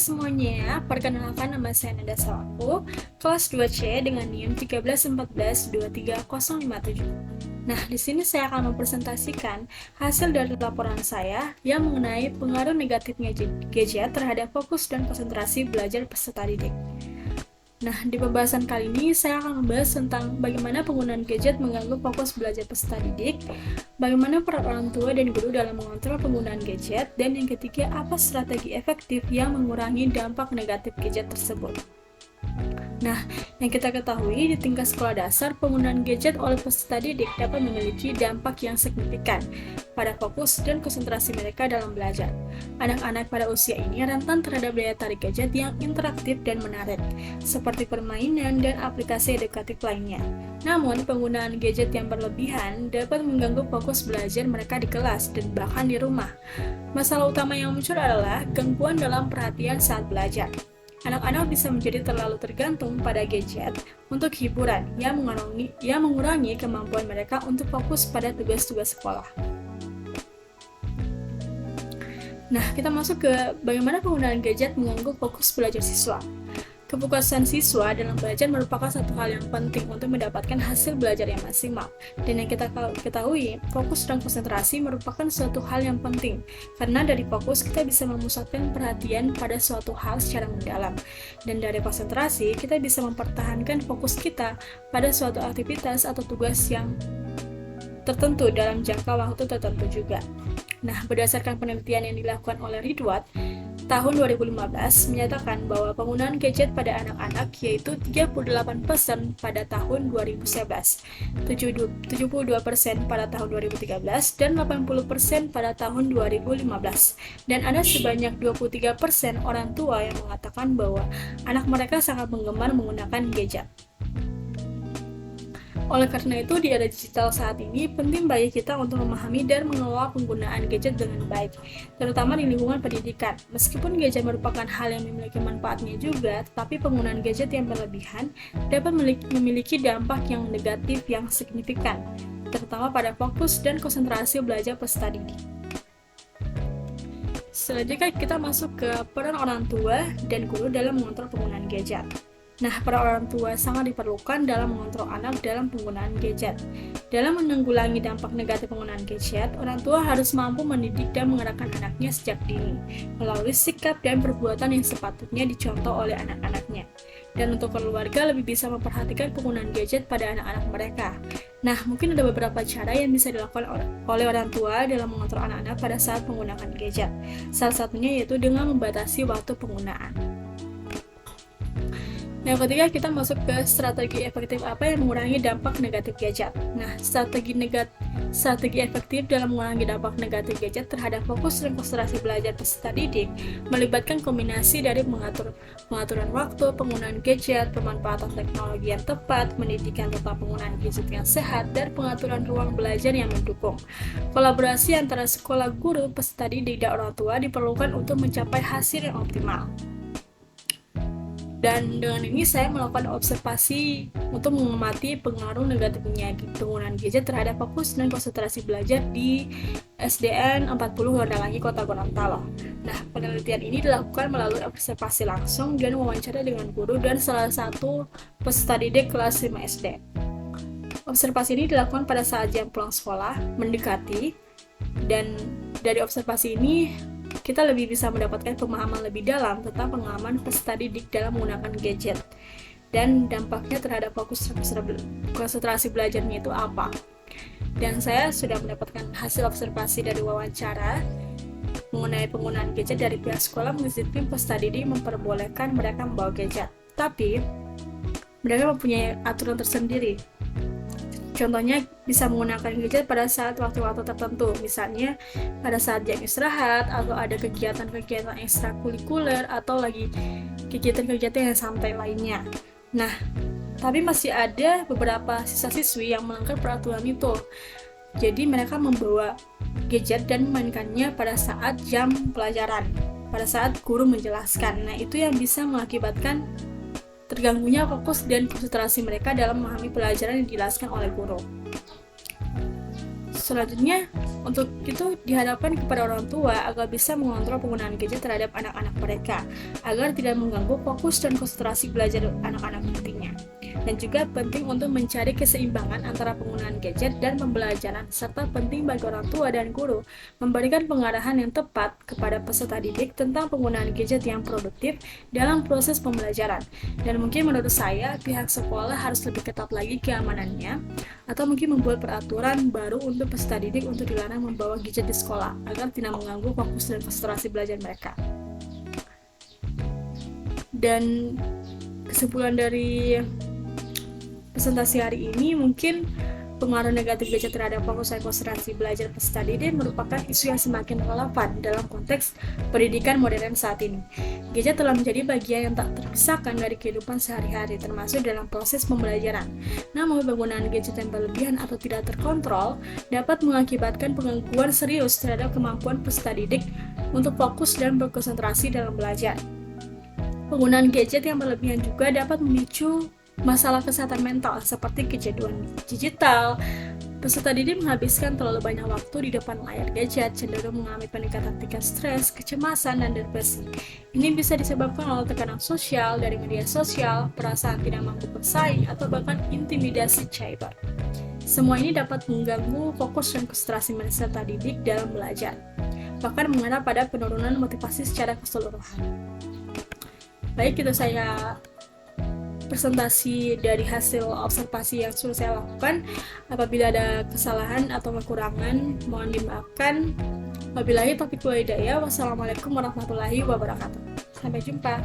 semuanya, perkenalkan nama saya Nanda Salaku, kelas 2C dengan NIM 131423057. Nah, di sini saya akan mempresentasikan hasil dari laporan saya yang mengenai pengaruh negatifnya gadget terhadap fokus dan konsentrasi belajar peserta didik. Nah, di pembahasan kali ini saya akan membahas tentang bagaimana penggunaan gadget mengganggu fokus belajar peserta didik, bagaimana peran orang tua dan guru dalam mengontrol penggunaan gadget, dan yang ketiga, apa strategi efektif yang mengurangi dampak negatif gadget tersebut. Nah, yang kita ketahui di tingkat sekolah dasar, penggunaan gadget oleh peserta didik dapat memiliki dampak yang signifikan pada fokus dan konsentrasi mereka dalam belajar. Anak-anak pada usia ini rentan terhadap daya tarik gadget yang interaktif dan menarik, seperti permainan dan aplikasi edukatif lainnya. Namun, penggunaan gadget yang berlebihan dapat mengganggu fokus belajar mereka di kelas dan bahkan di rumah. Masalah utama yang muncul adalah gangguan dalam perhatian saat belajar. Anak-anak bisa menjadi terlalu tergantung pada gadget untuk hiburan yang mengurangi kemampuan mereka untuk fokus pada tugas-tugas sekolah. Nah, kita masuk ke bagaimana penggunaan gadget mengganggu fokus belajar siswa. Kefokusan siswa dalam belajar merupakan satu hal yang penting untuk mendapatkan hasil belajar yang maksimal. Dan yang kita ketahui, fokus dan konsentrasi merupakan suatu hal yang penting, karena dari fokus kita bisa memusatkan perhatian pada suatu hal secara mendalam. Dan dari konsentrasi, kita bisa mempertahankan fokus kita pada suatu aktivitas atau tugas yang tertentu dalam jangka waktu tertentu juga. Nah, berdasarkan penelitian yang dilakukan oleh Ridwat, tahun 2015 menyatakan bahwa penggunaan gadget pada anak-anak yaitu 38% pada tahun 2011, 72% pada tahun 2013, dan 80% pada tahun 2015. Dan ada sebanyak 23% orang tua yang mengatakan bahwa anak mereka sangat penggemar menggunakan gadget. Oleh karena itu, di era digital saat ini, penting bagi kita untuk memahami dan mengelola penggunaan gadget dengan baik, terutama di lingkungan pendidikan. Meskipun gadget merupakan hal yang memiliki manfaatnya juga, tetapi penggunaan gadget yang berlebihan dapat memiliki dampak yang negatif yang signifikan, terutama pada fokus dan konsentrasi belajar peserta didik. Selanjutnya kita masuk ke peran orang tua dan guru dalam mengontrol penggunaan gadget. Nah, para orang tua sangat diperlukan dalam mengontrol anak dalam penggunaan gadget. Dalam menanggulangi dampak negatif penggunaan gadget, orang tua harus mampu mendidik dan mengarahkan anaknya sejak dini, melalui sikap dan perbuatan yang sepatutnya dicontoh oleh anak-anaknya. Dan untuk keluarga lebih bisa memperhatikan penggunaan gadget pada anak-anak mereka. Nah, mungkin ada beberapa cara yang bisa dilakukan oleh orang tua dalam mengontrol anak-anak pada saat menggunakan gadget. Salah satunya yaitu dengan membatasi waktu penggunaan. Yang ketiga, kita masuk ke strategi efektif apa yang mengurangi dampak negatif gadget. Nah, strategi efektif dalam mengurangi dampak negatif gadget terhadap fokus dan konsentrasi belajar peserta didik melibatkan kombinasi dari pengaturan waktu, penggunaan gadget, pemanfaatan teknologi yang tepat, pendidikan tentang penggunaan gadget yang sehat, dan pengaturan ruang belajar yang mendukung. Kolaborasi antara sekolah, guru, peserta didik, dan orang tua diperlukan untuk mencapai hasil yang optimal. Dan dengan ini saya melakukan observasi untuk mengamati pengaruh negatifnya penggunaan gadget terhadap fokus dan konsentrasi belajar di SDN 40 Hordalangi, Kota Gorontalo. Nah, penelitian ini dilakukan melalui observasi langsung dan wawancara dengan guru dan salah satu peserta didik kelas 5 SD. Observasi ini dilakukan pada saat jam pulang sekolah mendekati, dan dari observasi ini kita lebih bisa mendapatkan pemahaman lebih dalam tentang pengalaman peserta didik dalam menggunakan gadget dan dampaknya terhadap fokus konsentrasi belajarnya itu apa. Dan saya sudah mendapatkan hasil observasi dari wawancara mengenai penggunaan gadget dari pihak sekolah mengizinkan peserta didik memperbolehkan mereka membawa gadget. Tapi mereka mempunyai aturan tersendiri. Contohnya bisa menggunakan gadget pada saat waktu-waktu tertentu, misalnya pada saat jam istirahat, atau ada kegiatan-kegiatan ekstrakurikuler, atau lagi kegiatan-kegiatan yang santai lainnya. Nah, tapi masih ada beberapa siswa-siswi yang melanggar peraturan itu. Jadi mereka membawa gadget dan memainkannya pada saat jam pelajaran, pada saat guru menjelaskan. Nah, itu yang bisa mengakibatkan terganggunya fokus dan konsentrasi mereka dalam memahami pelajaran yang dijelaskan oleh guru. Selanjutnya, untuk itu dihadapkan kepada orang tua agar bisa mengontrol penggunaan gadget terhadap anak-anak mereka, agar tidak mengganggu fokus dan konsentrasi belajar anak-anak nantinya. Dan juga penting untuk mencari keseimbangan antara penggunaan gadget dan pembelajaran, serta penting bagi orang tua dan guru memberikan pengarahan yang tepat kepada peserta didik tentang penggunaan gadget yang produktif dalam proses pembelajaran. Dan mungkin menurut saya, pihak sekolah harus lebih ketat lagi keamanannya, atau mungkin membuat peraturan baru untuk peserta didik untuk dilarang membawa gadget di sekolah agar tidak mengganggu fokus dan konsentrasi belajar mereka. Dan kesimpulan dari presentasi hari ini, mungkin pengaruh negatif gadget terhadap fokus dan konsentrasi belajar peserta didik merupakan isu yang semakin relevan dalam konteks pendidikan modern saat ini. Gadget telah menjadi bagian yang tak terpisahkan dari kehidupan sehari-hari, termasuk dalam proses pembelajaran. Namun, penggunaan gadget yang berlebihan atau tidak terkontrol dapat mengakibatkan penggangguan serius terhadap kemampuan peserta didik untuk fokus dan berkonsentrasi dalam belajar. Penggunaan gadget yang berlebihan juga dapat memicu masalah kesehatan mental seperti kecanduan digital. Peserta didik menghabiskan terlalu banyak waktu di depan layar gadget, cenderung mengalami peningkatan tingkat stres, kecemasan, dan depresi. Ini bisa disebabkan oleh tekanan sosial dari media sosial, perasaan tidak mampu bersaing, atau bahkan intimidasi cyber. Semua ini dapat mengganggu fokus dan konsentrasi peserta didik dalam belajar, bahkan mengarah pada penurunan motivasi secara keseluruhan. Baik, itu saya presentasi dari hasil observasi yang sudah saya lakukan. Apabila ada kesalahan atau kekurangan, mohon dimaafkan. Wabillahi taufiq wal hidayah. Wassalamualaikum warahmatullahi wabarakatuh. Sampai jumpa.